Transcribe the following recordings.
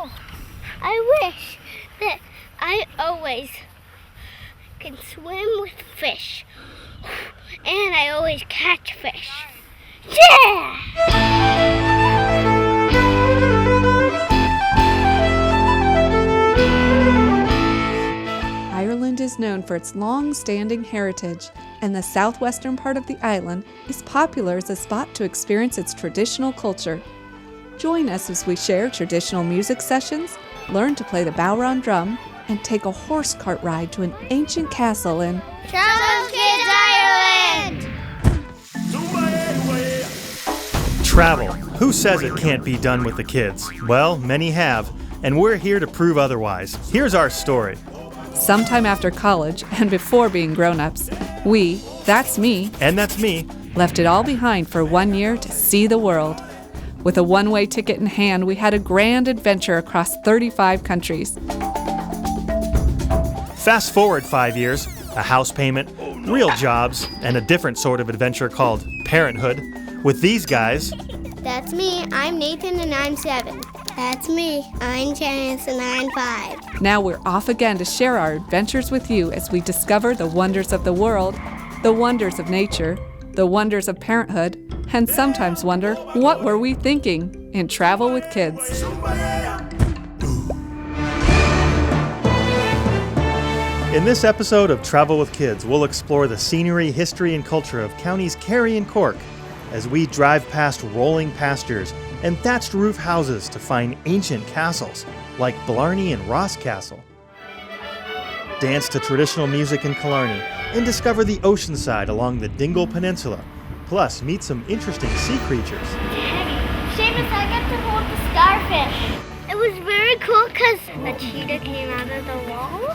Oh, I wish that I always can swim with fish. And I always catch fish. Yeah! Ireland is known for its long-standing heritage, and the southwestern part of the island is popular as a spot to experience its traditional culture. Join us as we share traditional music sessions, learn to play the bowron drum, and take a horse cart ride to an ancient castle in Travel Kids Ireland! Travel. Who says it can't be done with the kids? Well, many have, and we're here to prove otherwise. Here's our story. sometime after college and before being grown-ups. We, that's me, And that's me. left it all behind for 1 year to see the world. With a one-way ticket in hand, we had a grand adventure across 35 countries. Fast forward 5 years, a house payment, real jobs, and a different sort of adventure called parenthood. With these guys, That's me. I'm Nathan and I'm 7. That's me. I'm Janice and I'm 5. Now we're off again to share our adventures with you as we discover the wonders of the world, the wonders of nature, the wonders of parenthood, and sometimes wonder, what were we thinking in Travel with Kids? In this episode of Travel with Kids, we'll explore the scenery, history, and culture of counties Kerry and Cork as we drive past rolling pastures and thatched roof houses to find ancient castles like Blarney and Ross Castle. Dance to traditional music in Killarney and discover the ocean side along the Dingle Peninsula. Plus, meet some interesting sea creatures. Seamus, I got to hold the starfish. It was very cool because a cheetah came out of the wall.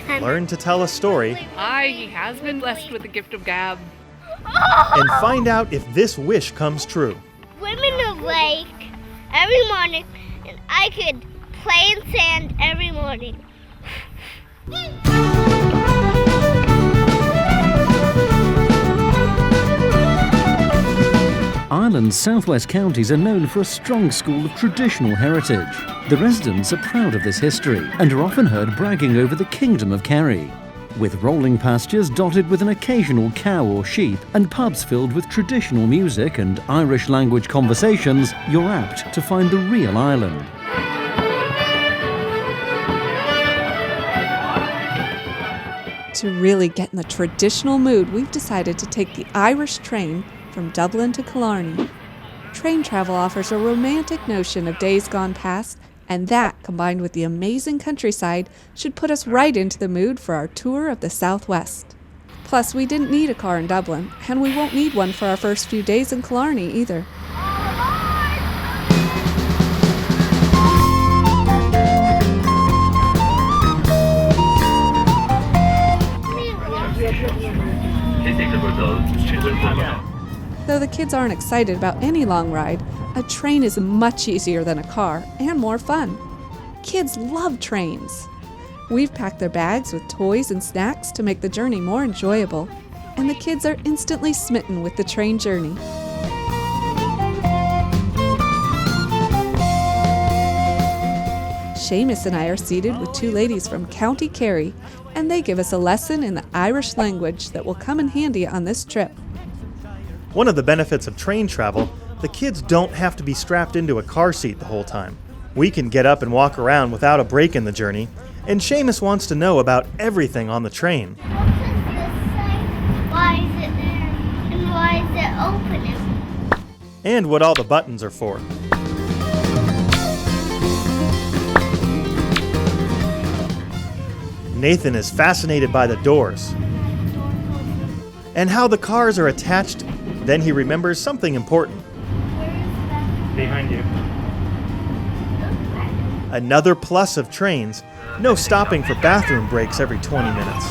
And Learn to tell a story He has been blessed with the gift of gab. and find out if this wish comes true. swim in the lake every morning, and I could play in sand every morning. Ireland's southwest counties are known for a strong school of traditional heritage. The residents are proud of this history and are often heard bragging over the Kingdom of Kerry. With rolling pastures dotted with an occasional cow or sheep and pubs filled with traditional music and Irish language conversations, you're apt to find the real Ireland. To really get in the traditional mood, we've decided to take the Irish train from Dublin to Killarney. Train travel offers a romantic notion of days gone past, and that, combined with the amazing countryside, should put us right into the mood for our tour of the Southwest. Plus, we didn't need a car in Dublin, and we won't need one for our first few days in Killarney either. Though the kids aren't excited about any long ride, a train is much easier than a car and more fun. Kids love trains. We've packed their bags with toys and snacks to make the journey more enjoyable, and the kids are instantly smitten with the train journey. Seamus and I are seated with two ladies from County Kerry, and they give us a lesson in the Irish language that will come in handy on this trip. One of the benefits of train travel, the kids don't have to be strapped into a car seat the whole time. We can get up and walk around without a break in the journey, and Seamus wants to know about everything on the train. What does this say? Why is it there? And why is it opening? And what all the buttons are for. Nathan is fascinated by the doors and how the cars are attached. Then he remembers something important. Behind you. Another plus of trains, no stopping for bathroom breaks every 20 minutes.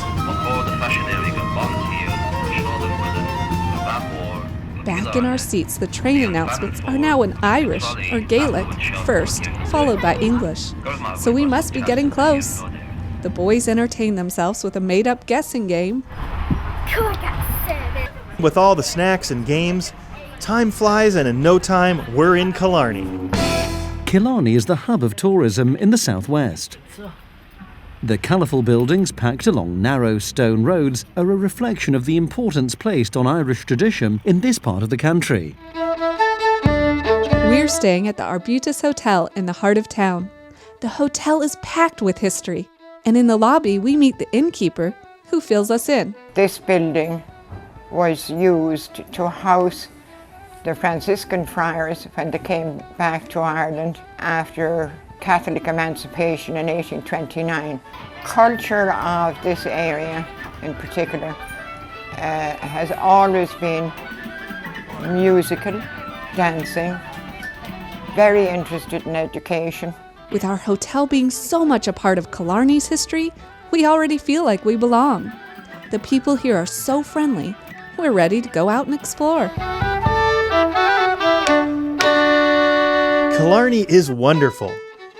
Back in our seats, the train announcements are now in Irish or Gaelic first, followed by English. So we must be getting close. The boys entertain themselves with a made-up guessing game. Cool, I got 7. With all the snacks and games, time flies, and in no time, we're in Killarney. Killarney is the hub of tourism in the southwest. The colourful buildings packed along narrow stone roads are a reflection of the importance placed on Irish tradition in this part of the country. We're staying at the Arbutus Hotel in the heart of town. The hotel is packed with history, and in the lobby we meet the innkeeper who fills us in. This building was used to house the Franciscan friars when they came back to Ireland after Catholic emancipation in 1829. Culture of this area in particular has always been musical, dancing, very interested in education. With our hotel being so much a part of Killarney's history, we already feel like we belong. The people here are so friendly, we're ready to go out and explore. Killarney is wonderful.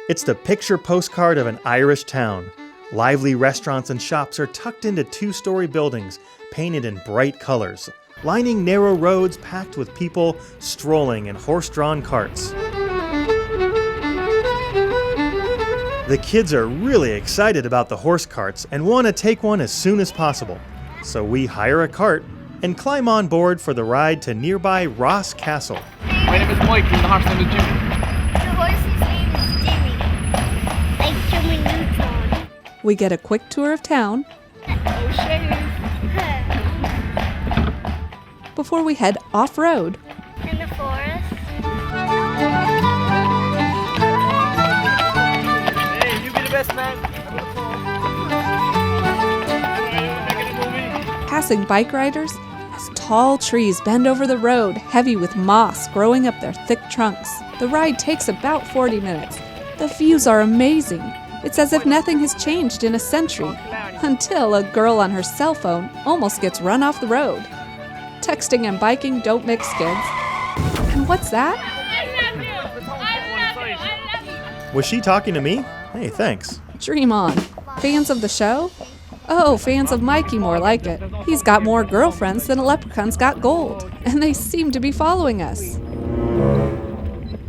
It's the picture postcard of an Irish town. Lively restaurants and shops are tucked into two-story buildings painted in bright colors, lining narrow roads packed with people strolling in horse-drawn carts. The kids are really excited about the horse carts and want to take one as soon as possible. So we hire a cart and climb on board for the ride to nearby Ross Castle. My name is Mike and the horse name is Jimmy. The horse's name is Jimmy. Like Jimmy Neutron. We get a quick tour of town Oh, sure. before we head off-road. In the forest. Hey, you be the best man. Passing bike riders as tall trees bend over the road, heavy with moss growing up their thick trunks. The ride takes about 40 minutes. The views are amazing. It's as if nothing has changed in a century, until a girl on her cell phone almost gets run off the road. Texting and biking don't mix, kids. And what's that? Was she talking to me? Hey, thanks. Dream on. Fans of the show? Oh, fans of Mikey more like it. He's got more girlfriends than a leprechaun's got gold, and they seem to be following us.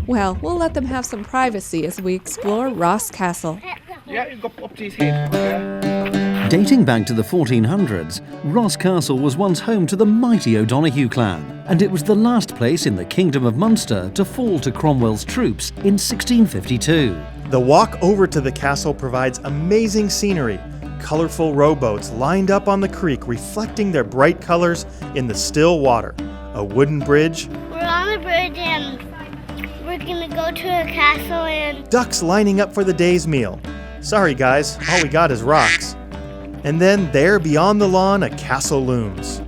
Well, we'll let them have some privacy as we explore Ross Castle. Yeah, you go up to his head. Okay. Dating back to the 1400s, Ross Castle was once home to the mighty O'Donoghue clan, and it was the last place in the Kingdom of Munster to fall to Cromwell's troops in 1652. The walk over to the castle provides amazing scenery. Colorful rowboats lined up on the creek reflecting their bright colors in the still water. A wooden bridge. We're on a bridge and we're gonna go to a castle and Ducks lining up for the day's meal. Sorry guys, all we got is rocks. And then there beyond the lawn, a castle looms.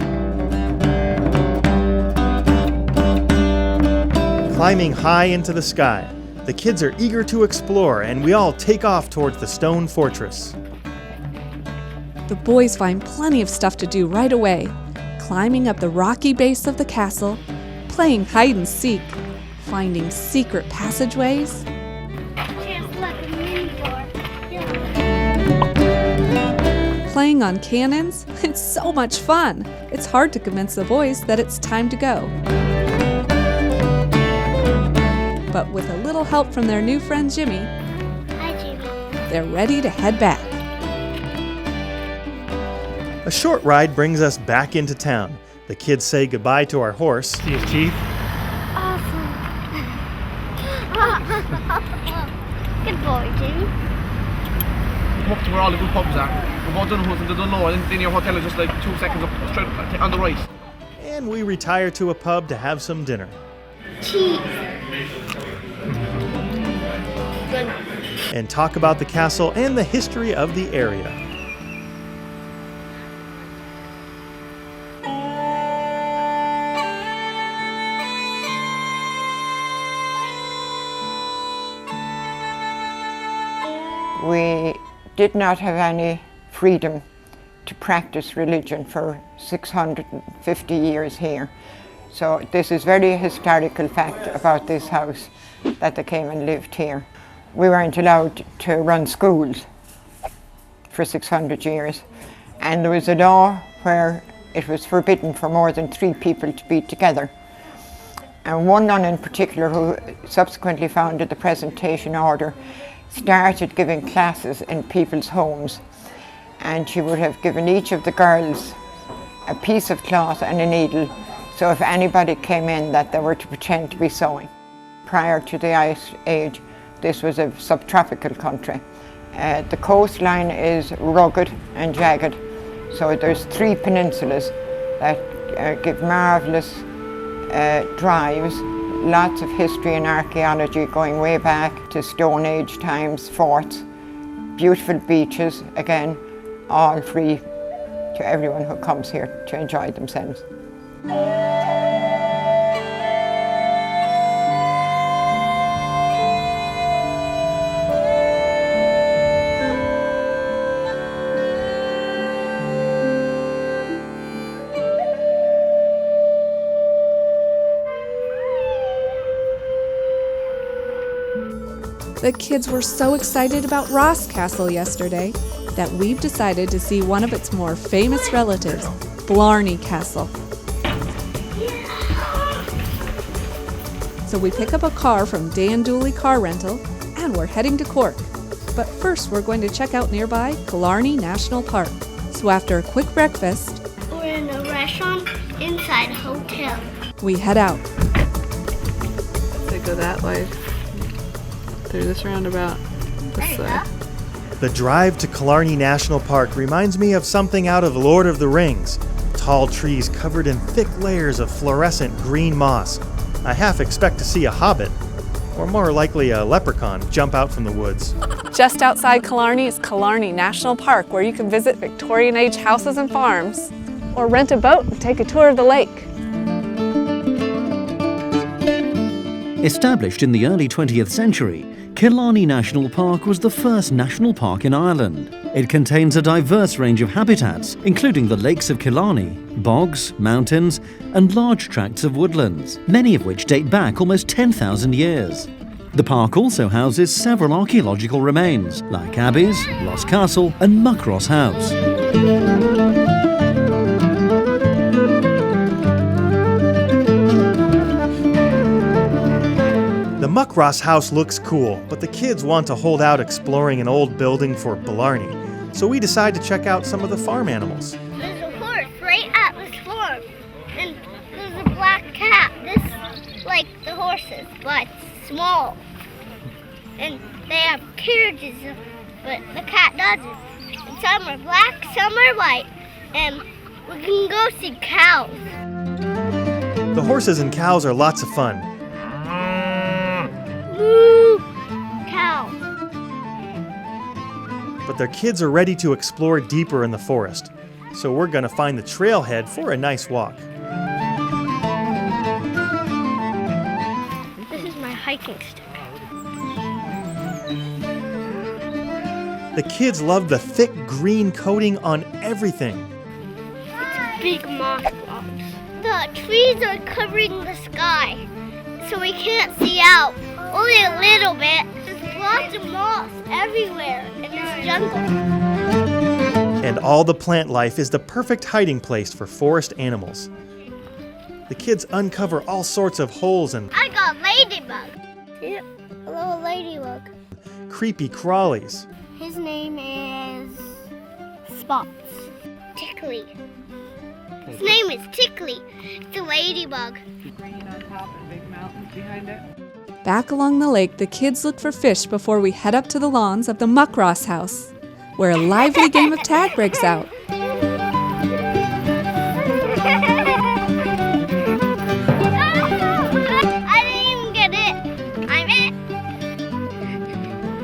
Climbing high into the sky, the kids are eager to explore and we all take off towards the stone fortress. The boys find plenty of stuff to do right away, climbing up the rocky base of the castle, playing hide and seek, finding secret passageways, just like a mini door. playing on cannons. It's so much fun. It's hard to convince the boys that it's time to go. But with a little help from their new friend Jimmy, Hi, Jimmy. they're ready to head back. A short ride brings us back into town. The kids say goodbye to our horse. See his teeth. Awesome. Good boy, Jimmy. Come up to where all the good pubs are. We've all done and done low, and then your hotel is just like 2 seconds up, straight on the right. And we retire to a pub to have some dinner. Cheese. And talk about the castle and the history of the area. We did not have any freedom to practice religion for 650 years here. So this is very historical fact about this house, that they came and lived here. We weren't allowed to run schools for 600 years. And there was a law where it was forbidden for more than 3 people to be together. And one nun in particular, who subsequently founded the Presentation Order, started giving classes in people's homes. And she would have given each of the girls a piece of cloth and a needle, so if anybody came in that they were to pretend to be sewing. Prior to the Ice Age, this was a subtropical country. The coastline is rugged and jagged, so there's 3 peninsulas that give marvellous drives, lots of history and archaeology going way back to Stone Age times, forts, beautiful beaches, again, all free to everyone who comes here to enjoy themselves. The kids were so excited about Ross Castle yesterday that we've decided to see one of its more famous relatives, Blarney Castle. So we pick up a car from Dan Dooley Car Rental and we're heading to Cork. But first we're going to check out nearby Killarney National Park. So after a quick breakfast, We're in a restaurant inside a hotel. we head out. They go that way. Through this roundabout. This way. The drive to Killarney National Park reminds me of something out of Lord of the Rings. Tall trees covered in thick layers of fluorescent green moss. I half expect to see a hobbit, or more likely a leprechaun, jump out from the woods. Just outside Killarney is Killarney National Park, where you can visit Victorian age houses and farms, or rent a boat and take a tour of the lake. Established in the early 20th century, Killarney National Park was the first national park in Ireland. It contains a diverse range of habitats, including the lakes of Killarney, bogs, mountains, and large tracts of woodlands, many of which date back almost 10,000 years. The park also houses several archaeological remains, like abbeys, Ross Castle, and Muckross House. The Muckross house looks cool, but the kids want to hold out exploring an old building for Blarney, so we decide to check out some of the farm animals. There's a horse right at this farm. And there's a black cat. This like the horses, but small. And they have carriages, but the cat doesn't. And some are black, some are white. And we can go see cows. The horses and cows are lots of fun. Moo! Cow. But their kids are ready to explore deeper in the forest, so we're going to find the trailhead for a nice walk. This is my hiking stick. The kids love the thick green coating on everything. It's big moss blocks. The trees are covering the sky, so we can't see out. Only a little bit. There's lots of moss everywhere in this jungle. And all the plant life is the perfect hiding place for forest animals. The kids uncover all sorts of holes and I got ladybug. See, a little ladybug. creepy crawlies. His name is Spots. Tickly. His name is Tickly. It's a ladybug. Green on top and big mountains behind it. Back along the lake, the kids look for fish before we head up to the lawns of the Muckross house, where a lively game of tag breaks out. I didn't even get it. I'm it.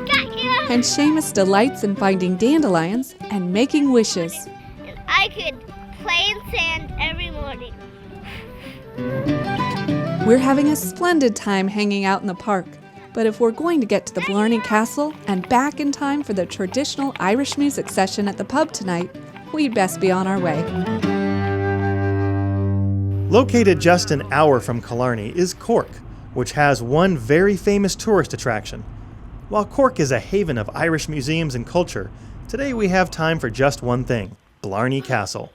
Got you. And Seamus delights in finding dandelions and making wishes. And I could play in sand every morning. We're having a splendid time hanging out in the park, but if we're going to get to the Blarney Castle and back in time for the traditional Irish music session at the pub tonight, we'd best be on our way. Located just an hour from Killarney is Cork, which has one very famous tourist attraction. While Cork is a haven of Irish museums and culture, today we have time for just one thing: Blarney Castle.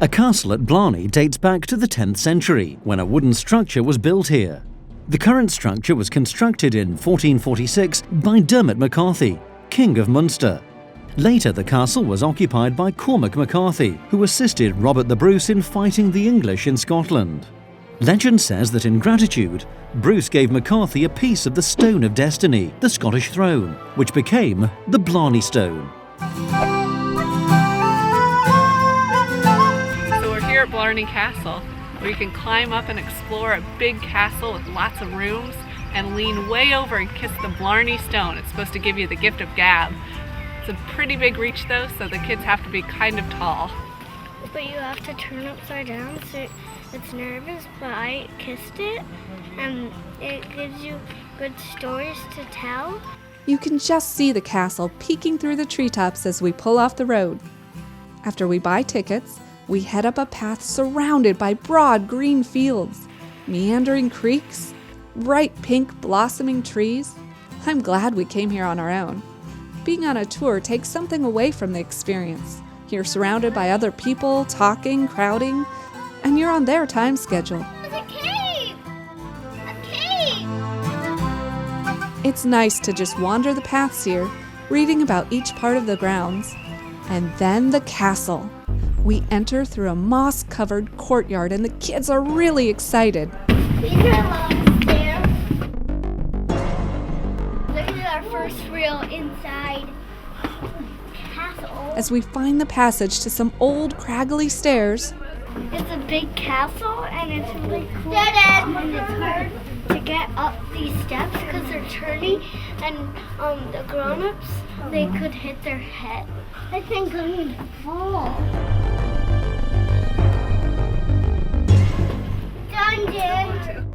A castle at Blarney dates back to the 10th century, when a wooden structure was built here. The current structure was constructed in 1446 by Dermot MacCarthy, King of Munster. Later, the castle was occupied by Cormac MacCarthy, who assisted Robert the Bruce in fighting the English in Scotland. Legend says that in gratitude, Bruce gave MacCarthy a piece of the Stone of Destiny, the Scottish throne, which became the Blarney Stone. So we're here at Blarney Castle, where you can climb up and explore a big castle with lots of rooms and lean way over and kiss the Blarney Stone. It's supposed to give you the gift of gab. It's a pretty big reach though, so the kids have to be kind of tall. But you have to turn upside down, so it's nervous, but I kissed it, and it gives you good stories to tell. You can just see the castle peeking through the treetops as we pull off the road. After we buy tickets, we head up a path surrounded by broad green fields, meandering creeks, bright pink blossoming trees. I'm glad we came here on our own. Being on a tour takes something away from the experience. You're surrounded by other people, talking, crowding, and you're on their time schedule. There's a cave! A cave! It's nice to just wander the paths here, reading about each part of the grounds. And then the castle. We enter through a moss-covered courtyard, and the kids are really excited. These are long stairs. Look at our first real inside castle. As we find the passage to some old, craggly stairs, It's a big castle, and it's really cool. And it's hard to get up these steps because they're turning, and the grown-ups, they could hit their head. I think I'm going to fall. Dungeon!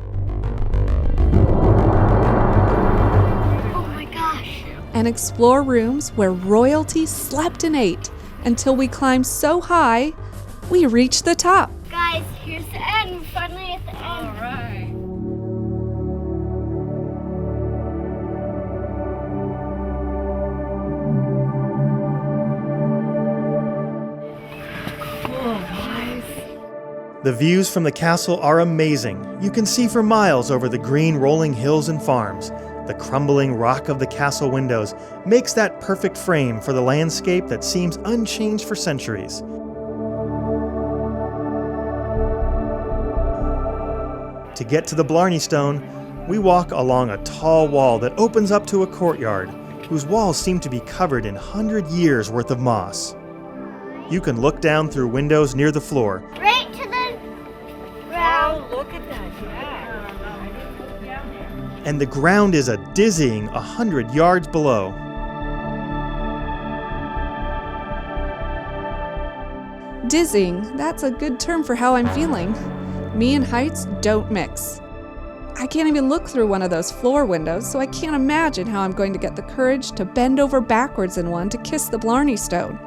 Oh my gosh. and explore rooms where royalty slept and ate until we climb so high we reach the top. Guys, here's the end. We're finally at the end. All right. The views from the castle are amazing. You can see for miles over the green rolling hills and farms. The crumbling rock of the castle windows makes that perfect frame for the landscape that seems unchanged for centuries. To get to the Blarney Stone, we walk along a tall wall that opens up to a courtyard, whose walls seem to be covered in 100 years worth of moss. You can look down through windows near the floor. Right to the ground. Look at that, And the ground is a dizzying 100 yards below. Dizzying, that's a good term for how I'm feeling. Me and heights don't mix. I can't even look through one of those floor windows, so I can't imagine how I'm going to get the courage to bend over backwards in one to kiss the Blarney Stone.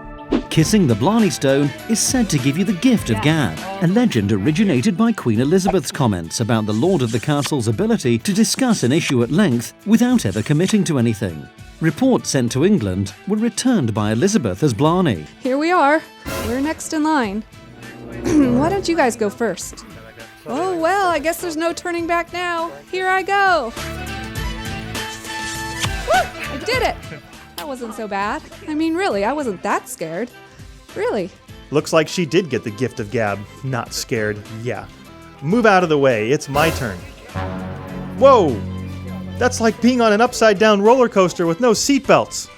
Kissing the Blarney Stone is said to give you the gift of gab, a legend originated by Queen Elizabeth's comments about the Lord of the Castle's ability to discuss an issue at length without ever committing to anything. Reports sent to England were returned by Elizabeth as Blarney. Here we are. We're next in line. Why don't you guys go first? Oh, well, I guess there's no turning back now. Here I go. Woo! I did it. That wasn't so bad. I mean, really, I wasn't that scared. Really. Looks like she did get the gift of gab. Not scared, yeah. Move out of the way, it's my turn. Whoa! That's like being on an upside-down roller coaster with no seatbelts.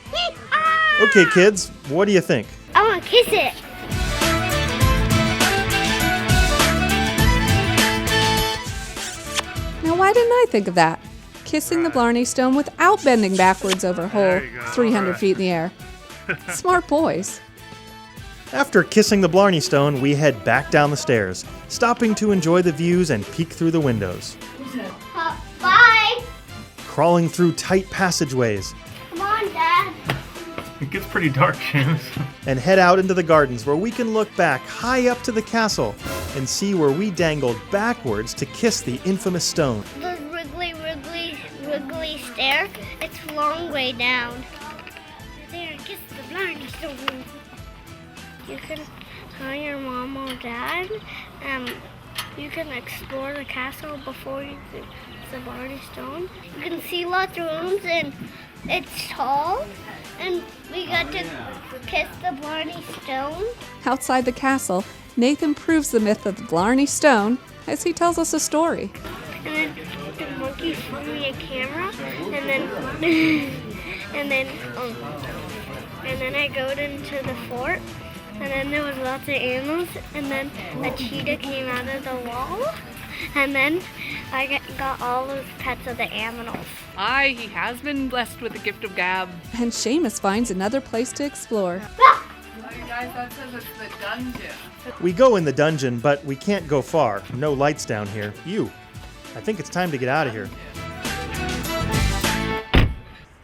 Okay, kids, what do you think? I want to kiss it. Now, why didn't I think of that? Kissing the Blarney Stone without bending backwards over a whole 300 feet in the air. Smart boys. After kissing the Blarney Stone, we head back down the stairs, stopping to enjoy the views and peek through the windows. Bye. Crawling through tight passageways, Come on, Dad. It gets pretty dark, Seamus. and head out into the gardens where we can look back high up to the castle and see where we dangled backwards to kiss the infamous stone. The wiggly stair. It's a long way down. There, kiss the Blarney Stone. You can tell your mom or dad, you can explore the castle before you do the Blarney Stone. You can see lots of rooms, and it's tall, and we got to kiss the Blarney Stone. Outside the castle, Nathan proves the myth of the Blarney Stone as he tells us a story. And then the monkey threw me a camera, and then I go into the fort, and then there was lots of animals, and then a cheetah came out of the wall, and then I got all those pets of the animals. He has been blessed with the gift of gab. And Seamus finds another place to explore. Guys, that says it's the dungeon. We go in the dungeon, but we can't go far. No lights down here. I think it's time to get out of here.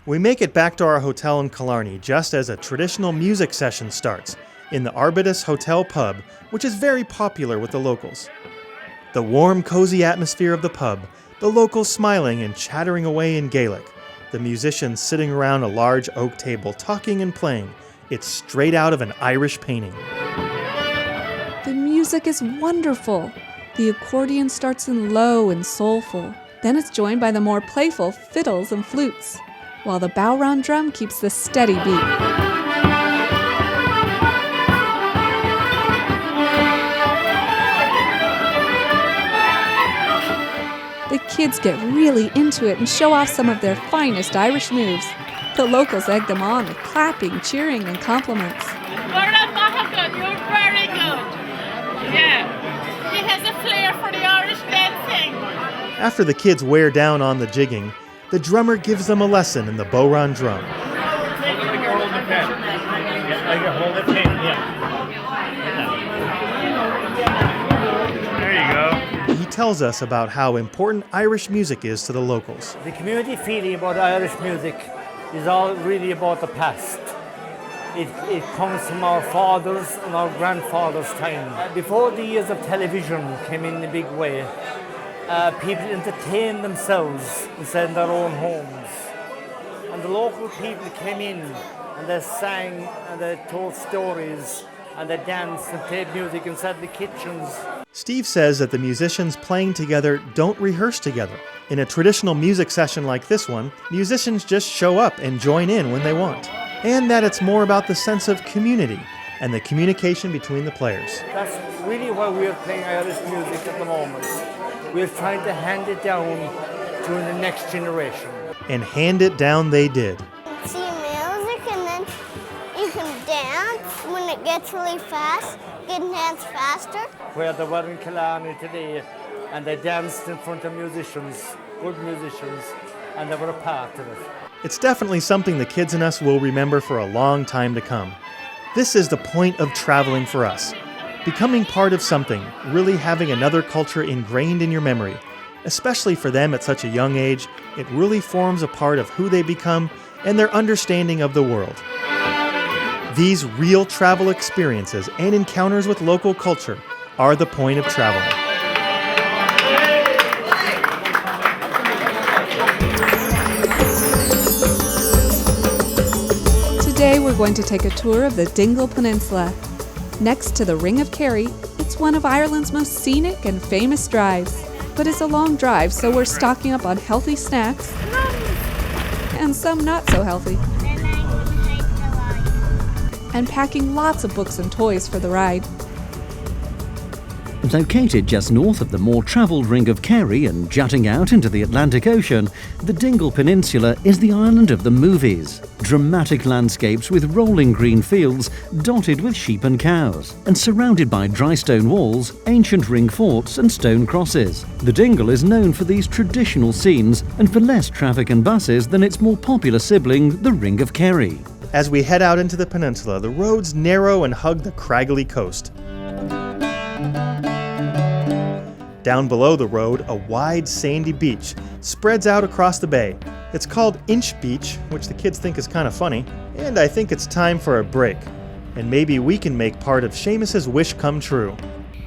We make it back to our hotel in Killarney just as a traditional music session starts in the Arbutus Hotel pub, which is very popular with the locals. The warm, cozy atmosphere of the pub, the locals smiling and chattering away in Gaelic, the musicians sitting around a large oak table talking and playing. It's straight out of an Irish painting. The music is wonderful. The accordion starts in low and soulful. Then it's joined by the more playful fiddles and flutes, while the bowron drum keeps the steady beat. The kids get really into it and show off some of their finest Irish moves. The locals egg them on with clapping, cheering, and compliments. You're very good. Yeah. He has a flair for the Irish dancing. After the kids wear down on the jigging, the drummer gives them a lesson in the bowron drum. There you go. He tells us about how important Irish music is to the locals. The community feeling about Irish music is all really about the past. It comes from our fathers and our grandfathers' time. Before the years of television came in a big way, people entertained themselves inside their own homes. And the local people came in and they sang and they told stories and they danced and played music inside the kitchens. Steve says that the musicians playing together don't rehearse together. In a traditional music session like this one, musicians just show up and join in when they want. And that it's more about the sense of community and the communication between the players. That's really why we're playing Irish music at the moment. We're trying to hand it down to the next generation. And hand it down they did. See music, and then you can dance when it gets really fast. You can dance faster. Where they were in Killarney today, and they danced in front of musicians, good musicians, and they were a part of it. It's definitely something the kids and us will remember for a long time to come. This is the point of traveling for us. Becoming part of something, really having another culture ingrained in your memory. Especially for them at such a young age, it really forms a part of who they become and their understanding of the world. These real travel experiences and encounters with local culture are the point of traveling. Today we're going to take a tour of the Dingle Peninsula. Next to the Ring of Kerry, it's one of Ireland's most scenic and famous drives. But it's a long drive, so we're stocking up on healthy snacks and some not so healthy. And packing lots of books and toys for the ride. Located just north of the more travelled Ring of Kerry and jutting out into the Atlantic Ocean, the Dingle Peninsula is the island of the movies. Dramatic landscapes with rolling green fields dotted with sheep and cows, and surrounded by dry stone walls, ancient ring forts and stone crosses. The Dingle is known for these traditional scenes and for less traffic and buses than its more popular sibling, the Ring of Kerry. As we head out into the peninsula, the roads narrow and hug the craggly coast. Down below the road, a wide sandy beach spreads out across the bay. It's called Inch Beach, which the kids think is kind of funny, and I think it's time for a break. And maybe we can make part of Seamus's wish come true.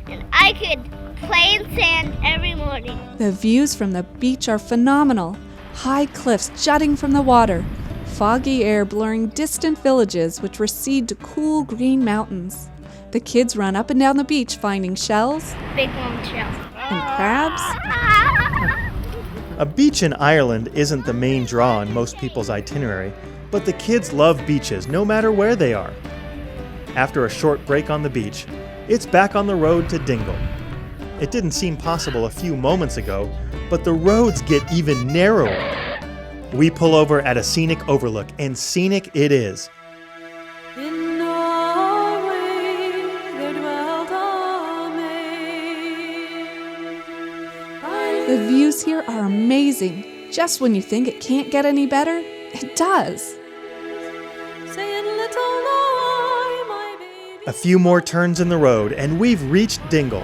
And I could play in sand every morning. The views from the beach are phenomenal. High cliffs jutting from the water, foggy air blurring distant villages which recede to cool green mountains. The kids run up and down the beach finding shells Big long shells. and crabs. A beach in Ireland isn't the main draw on most people's itinerary, but the kids love beaches no matter where they are. After a short break on the beach, it's back on the road to Dingle. It didn't seem possible a few moments ago, but the roads get even narrower. We pull over at a scenic overlook, and scenic it is. In Norway there dwelt a maid. The views here are amazing. Just when you think it can't get any better, it does. A few more turns in the road, and we've reached Dingle.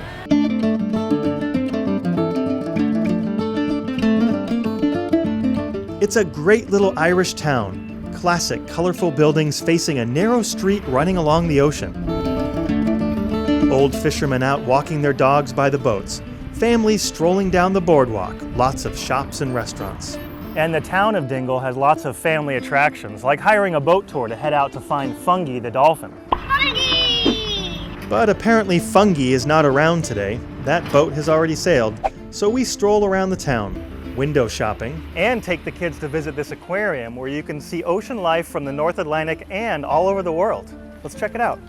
It's a great little Irish town. Classic, colorful buildings facing a narrow street running along the ocean. Old fishermen out walking their dogs by the boats. Families strolling down the boardwalk. Lots of shops and restaurants. And the town of Dingle has lots of family attractions, like hiring a boat tour to head out to find Fungi the dolphin. But apparently Fungi is not around today. That boat has already sailed. So we stroll around the town, window shopping, And take the kids to visit this aquarium where you can see ocean life from the North Atlantic and all over the world. Let's check it out.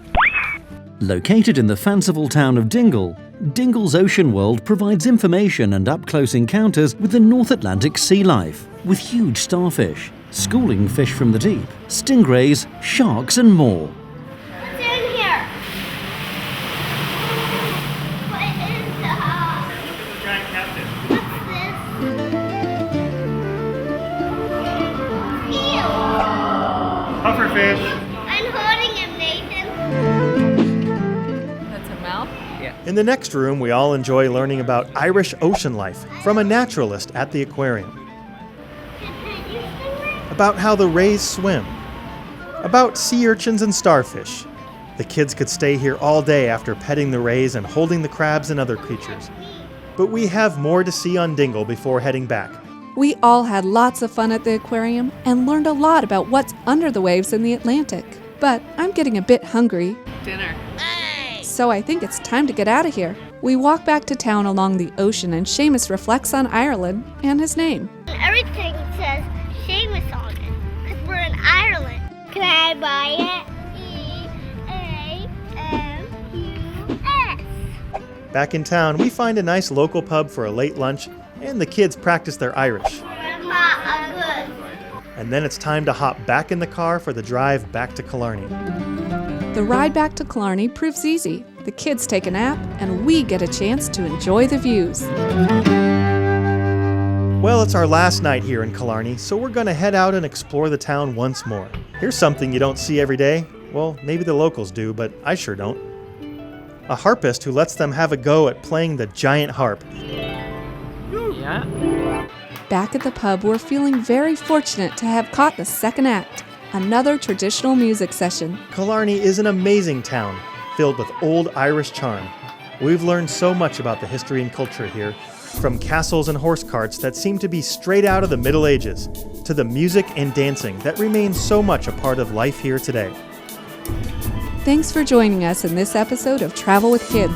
Located in the fanciful town of Dingle, Dingle's Ocean World provides information and up-close encounters with the North Atlantic sea life, with huge starfish, schooling fish from the deep, stingrays, sharks and more. What's in here? What is that? Giant captain. What's this? Ew! Pufferfish. I'm holding him, Nathan. That's a mouth? In the next room, we all enjoy learning about Irish ocean life from a naturalist at the aquarium. About how the rays swim. About sea urchins and starfish. The kids could stay here all day after petting the rays and holding the crabs and other creatures. But we have more to see on Dingle before heading back. We all had lots of fun at the aquarium and learned a lot about what's under the waves in the Atlantic. But I'm getting a bit hungry, Dinner. so I think it's time to get out of here. We walk back to town along the ocean and Seamus reflects on Ireland and his name. Everything says Seamus on it, because we're in Ireland. Can I buy it? E-A-M-U-S. Back in town, we find a nice local pub for a late lunch, and the kids practice their Irish. And then it's time to hop back in the car for the drive back to Killarney. The ride back to Killarney proves easy. The kids take a nap, and we get a chance to enjoy the views. Well, it's our last night here in Killarney, so we're going to head out and explore the town once more. Here's something you don't see every day. Well, maybe the locals do, but I sure don't. A harpist who lets them have a go at playing the giant harp. Back at the pub, we're feeling very fortunate to have caught the second act, another traditional music session. Killarney is an amazing town, filled with old Irish charm. We've learned so much about the history and culture here, from castles and horse carts that seem to be straight out of the Middle Ages, to the music and dancing that remain so much a part of life here today. Thanks for joining us in this episode of Travel with Kids.